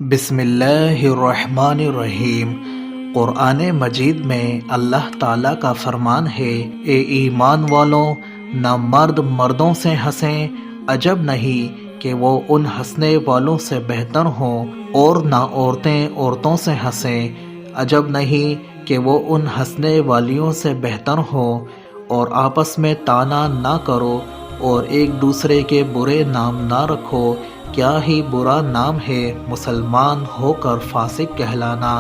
بسم اللہ الرحمن الرحیم۔ قرآن مجید میں اللہ تعالیٰ کا فرمان ہے، اے ایمان والوں، نہ مرد مردوں سے ہنسیں، عجب نہیں کہ وہ ان ہنسنے والوں سے بہتر ہوں، اور نہ عورتیں عورتوں سے ہنسیں، عجب نہیں کہ وہ ان ہنسنے والیوں سے بہتر ہوں، اور آپس میں طعنہ نہ کرو اور ایک دوسرے کے برے نام نہ رکھو، کیا ہی برا نام ہے مسلمان ہو کر فاسق کہلانا،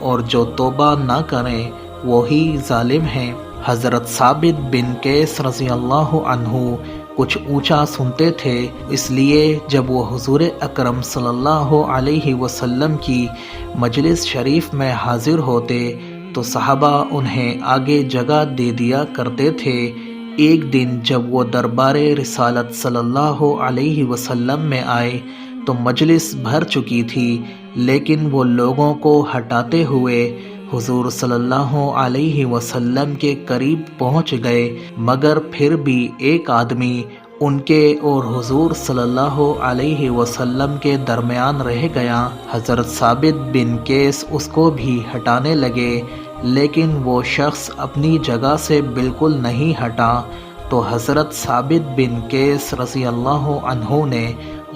اور جو توبہ نہ کریں وہی ظالم ہیں۔ حضرت ثابت بن قیس رضی اللہ عنہ کچھ اونچا سنتے تھے، اس لیے جب وہ حضور اکرم صلی اللہ علیہ وسلم کی مجلس شریف میں حاضر ہوتے تو صحابہ انہیں آگے جگہ دے دیا کرتے تھے۔ ایک دن جب وہ دربار رسالت صلی اللہ علیہ وسلم میں آئے تو مجلس بھر چکی تھی، لیکن وہ لوگوں کو ہٹاتے ہوئے حضور صلی اللہ علیہ وسلم کے قریب پہنچ گئے، مگر پھر بھی ایک آدمی ان کے اور حضور صلی اللہ علیہ وسلم کے درمیان رہ گیا۔ حضرت ثابت بن قیس اس کو بھی ہٹانے لگے، لیکن وہ شخص اپنی جگہ سے بالکل نہیں ہٹا، تو حضرت ثابت بن قیس رضی اللہ عنہ نے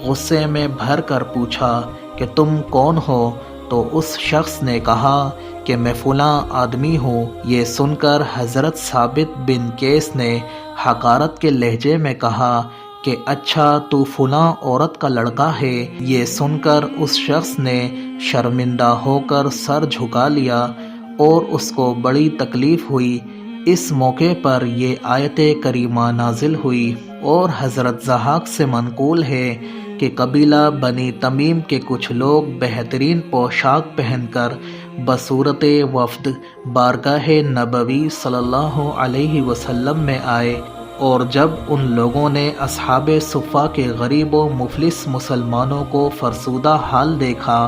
غصے میں بھر کر پوچھا کہ تم کون ہو؟ تو اس شخص نے کہا کہ میں فلاں آدمی ہوں۔ یہ سن کر حضرت ثابت بن قیس نے حقارت کے لہجے میں کہا کہ اچھا تو فلاں عورت کا لڑکا ہے۔ یہ سن کر اس شخص نے شرمندہ ہو کر سر جھکا لیا اور اس کو بڑی تکلیف ہوئی۔ اس موقع پر یہ آیت کریمہ نازل ہوئی، اور حضرت ضحاک سے منقول ہے کہ قبیلہ بنی تمیم کے کچھ لوگ بہترین پوشاک پہن کر بصورت وفد بارگاہ نبوی صلی اللہ علیہ وسلم میں آئے، اور جب ان لوگوں نے اصحاب صفہ کے غریب و مفلس مسلمانوں کو فرسودہ حال دیکھا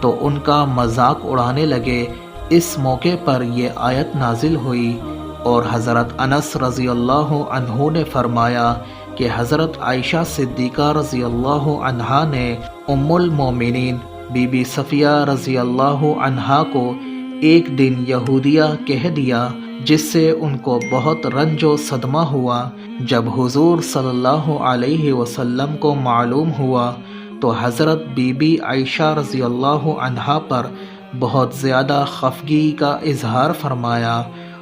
تو ان کا مذاق اڑانے لگے۔ اس موقع پر یہ آیت نازل ہوئی، اور حضرت انس رضی اللہ عنہ نے فرمایا کہ حضرت عائشہ صدیقہ رضی اللہ عنہا نے ام المومنین بی بی صفیہ رضی اللہ عنہا کو ایک دن یہودیہ کہہ دیا، جس سے ان کو بہت رنج و صدمہ ہوا۔ جب حضور صلی اللہ علیہ وسلم کو معلوم ہوا تو حضرت بی بی عائشہ رضی اللہ عنہا پر بہت زیادہ خفگی کا اظہار فرمایا،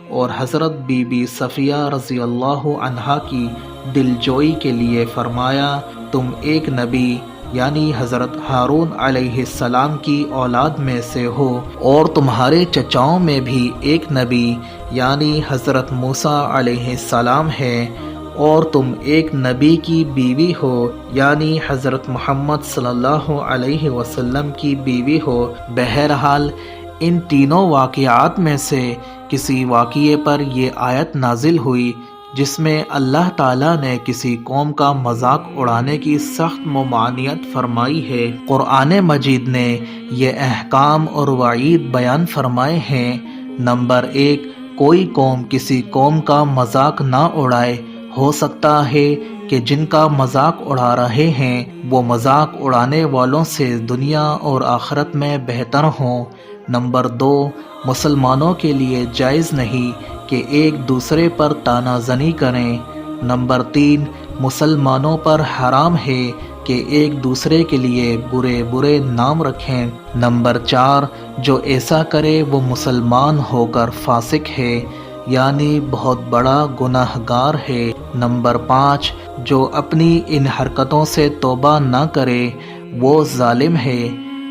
اور حضرت بی بی صفیہ رضی اللہ عنہا کی دلجوئی کے لیے فرمایا، تم ایک نبی یعنی حضرت ہارون علیہ السلام کی اولاد میں سے ہو، اور تمہارے چچاؤں میں بھی ایک نبی یعنی حضرت موسیٰ علیہ السلام ہے، اور تم ایک نبی کی بیوی ہو یعنی حضرت محمد صلی اللہ علیہ وسلم کی بیوی ہو۔ بہرحال ان تینوں واقعات میں سے کسی واقعے پر یہ آیت نازل ہوئی جس میں اللہ تعالیٰ نے کسی قوم کا مذاق اڑانے کی سخت ممانعت فرمائی ہے۔ قرآن مجید نے یہ احکام اور وعید بیان فرمائے ہیں۔ نمبر 1، کوئی قوم کسی قوم کا مذاق نہ اڑائے۔ ہو سکتا ہے کہ جن کا مذاق اڑا رہے ہیں وہ مذاق اڑانے والوں سے دنیا اور آخرت میں بہتر ہوں۔ نمبر 2، مسلمانوں کے لیے جائز نہیں کہ ایک دوسرے پر طعنہ زنی کریں۔ نمبر 3، مسلمانوں پر حرام ہے کہ ایک دوسرے کے لیے برے برے نام رکھیں۔ نمبر 4، جو ایسا کرے وہ مسلمان ہو کر فاسق ہے یعنی بہت بڑا گناہ گار ہے۔ نمبر 5، جو اپنی ان حرکتوں سے توبہ نہ کرے وہ ظالم ہے۔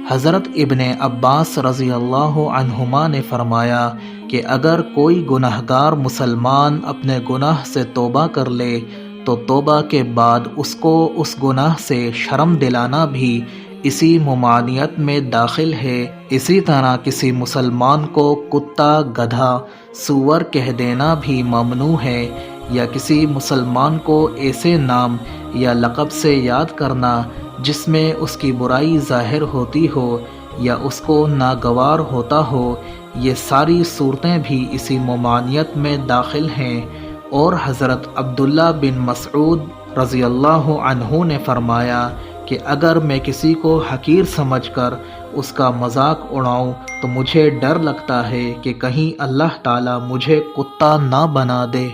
حضرت ابن عباس رضی اللہ عنہما نے فرمایا کہ اگر کوئی گناہ گار مسلمان اپنے گناہ سے توبہ کر لے تو توبہ کے بعد اس کو اس گناہ سے شرم دلانا بھی اسی ممانعت میں داخل ہے۔ اسی طرح کسی مسلمان کو کتا، گدھا، سور کہہ دینا بھی ممنوع ہے، یا کسی مسلمان کو ایسے نام یا لقب سے یاد کرنا جس میں اس کی برائی ظاہر ہوتی ہو یا اس کو ناگوار ہوتا ہو، یہ ساری صورتیں بھی اسی ممانعت میں داخل ہیں۔ اور حضرت عبداللہ بن مسعود رضی اللہ عنہ نے فرمایا کہ اگر میں کسی کو حقیر سمجھ کر اس کا مذاق اڑاؤں تو مجھے ڈر لگتا ہے کہ کہیں اللہ تعالیٰ مجھے کتا نہ بنا دے۔